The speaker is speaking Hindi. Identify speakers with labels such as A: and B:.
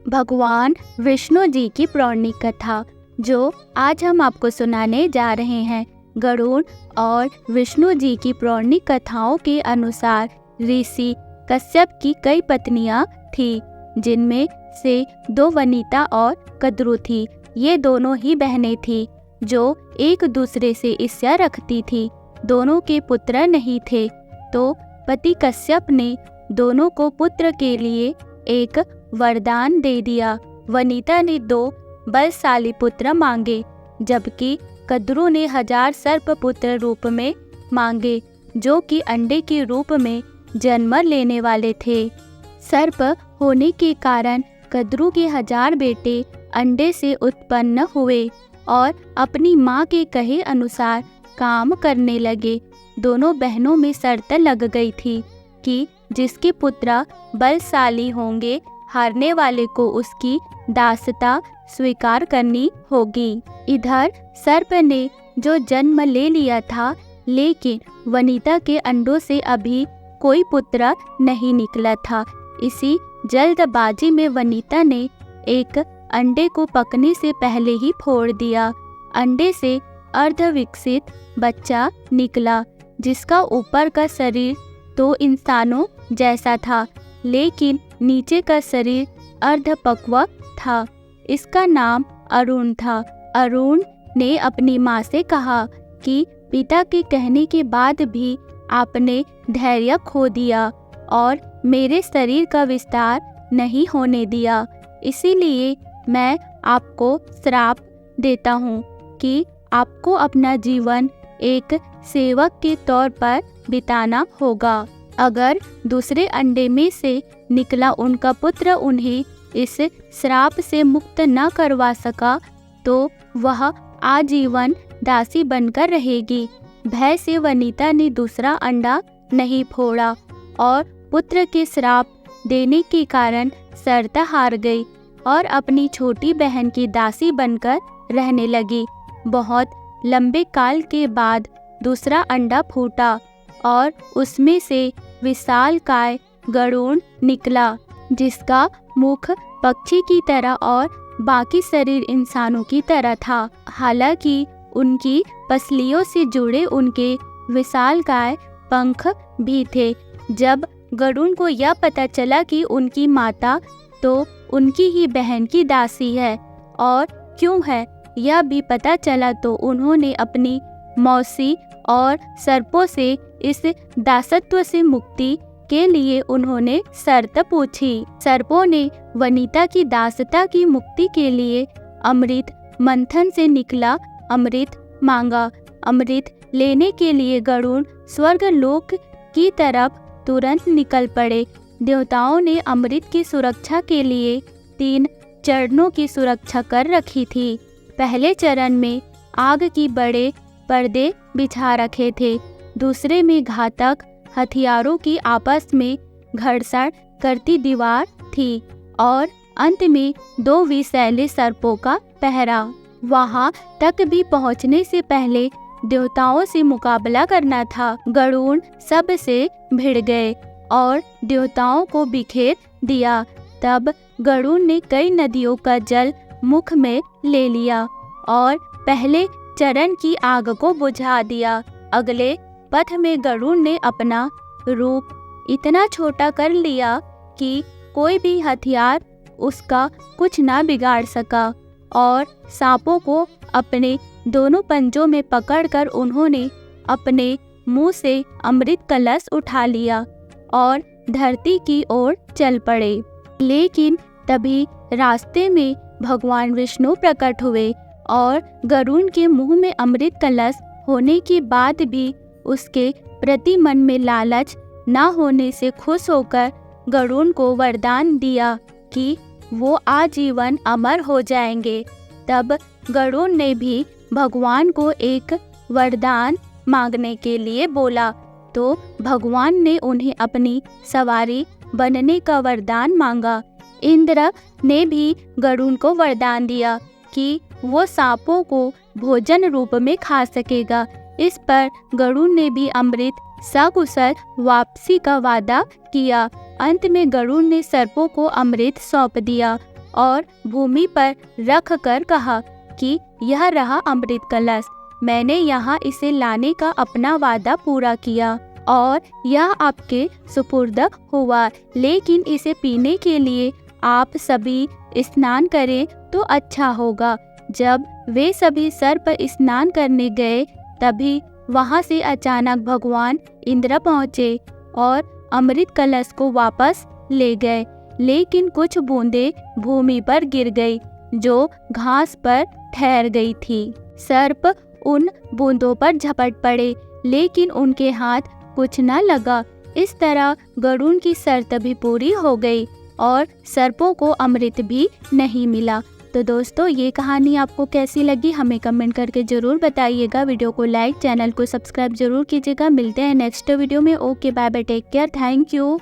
A: भगवान विष्णु जी की पौराणिक कथा जो आज हम आपको सुनाने जा रहे हैं। गरुड़ और विष्णु जी की पौराणिक कथाओं के अनुसार ऋषि कश्यप की कई पत्नियां थी, जिनमें से 2 वनिता और कद्रु थी। ये दोनों ही बहनें थी जो एक दूसरे से ईर्ष्या रखती थी। दोनों के पुत्र नहीं थे, तो पति कश्यप ने दोनों को पुत्र के लिए एक वरदान दे दिया। वनिता ने 2 बलशाली पुत्र मांगे, जबकि कद्रु ने 1000 सर्प पुत्र रूप में मांगे, जो कि अंडे के रूप में जन्म लेने वाले थे। सर्प होने के कारण कद्रु के 1000 बेटे अंडे से उत्पन्न हुए और अपनी माँ के कहे अनुसार काम करने लगे। दोनों बहनों में शर्त लग गई थी कि जिसके पुत्र बलशाली होंगे, हारने वाले को उसकी दासता स्वीकार करनी होगी। इधर सर्प ने जो जन्म ले लिया था, लेकिन वनिता के अंडों से अभी कोई पुत्र नहीं निकला था। इसी जल्दबाजी में वनिता ने एक अंडे को पकने से पहले ही फोड़ दिया। अंडे से अर्धविकसित बच्चा निकला, जिसका ऊपर का शरीर तो इंसानों जैसा था, लेकिन नीचे का शरीर अर्धपक्व था। इसका नाम अरुण था। अरुण ने अपनी माँ से कहा कि पिता के कहने के बाद भी आपने धैर्य खो दिया और मेरे शरीर का विस्तार नहीं होने दिया, इसीलिए मैं आपको श्राप देता हूँ कि आपको अपना जीवन एक सेवक के तौर पर बिताना होगा। अगर दूसरे अंडे में से निकला उनका पुत्र उन्हें इस श्राप से मुक्त न करवा सका, तो वह आजीवन दासी बनकर रहेगी। भय से वनिता ने दूसरा अंडा नहीं फोड़ा और पुत्र के श्राप देने के कारण शर्त हार गई और अपनी छोटी बहन की दासी बनकर रहने लगी। बहुत लंबे काल के बाद दूसरा अंडा फूटा और उसमें से विशालकाय गरुड़ निकला, जिसका मुख पक्षी की तरह और बाकी शरीर इंसानों की तरह था। हालांकि उनकी पसलियों से जुड़े उनके विशालकाय पंख भी थे। जब गरुड़ को यह पता चला कि उनकी माता तो उनकी ही बहन की दासी है और क्यों है यह भी पता चला, तो उन्होंने अपनी मौसी और सर्पों से इस दासत्व से मुक्ति के लिए उन्होंने शर्त पूछी। सर्पों ने वनिता की दासता की मुक्ति के लिए अमृत मंथन से निकला अमृत मांगा। अमृत लेने के लिए गरुड़ स्वर्ग लोक की तरफ तुरंत निकल पड़े। देवताओं ने अमृत की सुरक्षा के लिए 3 चरणों की सुरक्षा कर रखी थी। पहले चरण में आग की बड़े पर्दे बिछा रखे थे, दूसरे में घातक हथियारों की आपस में घर्षण करती दीवार थी और अंत में 2 विषैले सर्पों का पहरा। वहां तक भी पहुंचने से पहले देवताओं से मुकाबला करना था। गरुड़ सब से भिड़ गए और देवताओं को बिखेर दिया। तब गरुड़ ने कई नदियों का जल मुख में ले लिया और पहले चरण की आग को बुझा दिया। अगले पथ में गरुड़ ने अपना रूप इतना छोटा कर लिया कि कोई भी हथियार उसका कुछ ना बिगाड़ सका और सांपों को अपने दोनों पंजों में पकड़कर उन्होंने अपने मुंह से अमृत कलश उठा लिया और धरती की ओर चल पड़े। लेकिन तभी रास्ते में भगवान विष्णु प्रकट हुए और गरुड़ के मुंह में अमृत कलश होने के बाद भी उसके प्रति मन में लालच न होने से खुश होकर गरुड़ को वरदान दिया कि वो आजीवन अमर हो जाएंगे। तब गरुड़ ने भी भगवान को एक वरदान मांगने के लिए बोला, तो भगवान ने उन्हें अपनी सवारी बनने का वरदान मांगा। इंद्र ने भी गरुड़ को वरदान दिया कि वो सांपों को भोजन रूप में खा सकेगा। इस पर गरुड़ ने भी अमृत सकुशल वापसी का वादा किया। अंत में गरुड़ ने सर्पों को अमृत सौंप दिया और भूमि पर रख कर कहा कि यह रहा अमृत कलश। मैंने यहाँ इसे लाने का अपना वादा पूरा किया और यह आपके सुपुर्द हुआ, लेकिन इसे पीने के लिए आप सभी स्नान करें तो अच्छा होगा। जब वे सभी सर्प स्नान करने गए तभी वहां से अचानक भगवान इंद्र पहुँचे और अमृत कलश को वापस ले गए, लेकिन कुछ बूंदें भूमि पर गिर गई जो घास पर ठहर गई थी। सर्प उन बूंदों पर झपट पड़े, लेकिन उनके हाथ कुछ न लगा। इस तरह गरुड़ की शर्त भी पूरी हो गई और सर्पों को अमृत भी नहीं मिला। तो दोस्तों, ये कहानी आपको कैसी लगी हमें कमेंट करके ज़रूर बताइएगा। वीडियो को लाइक, चैनल को सब्सक्राइब जरूर कीजिएगा। मिलते हैं नेक्स्ट वीडियो में। Okay, bye bye, take care, thank you.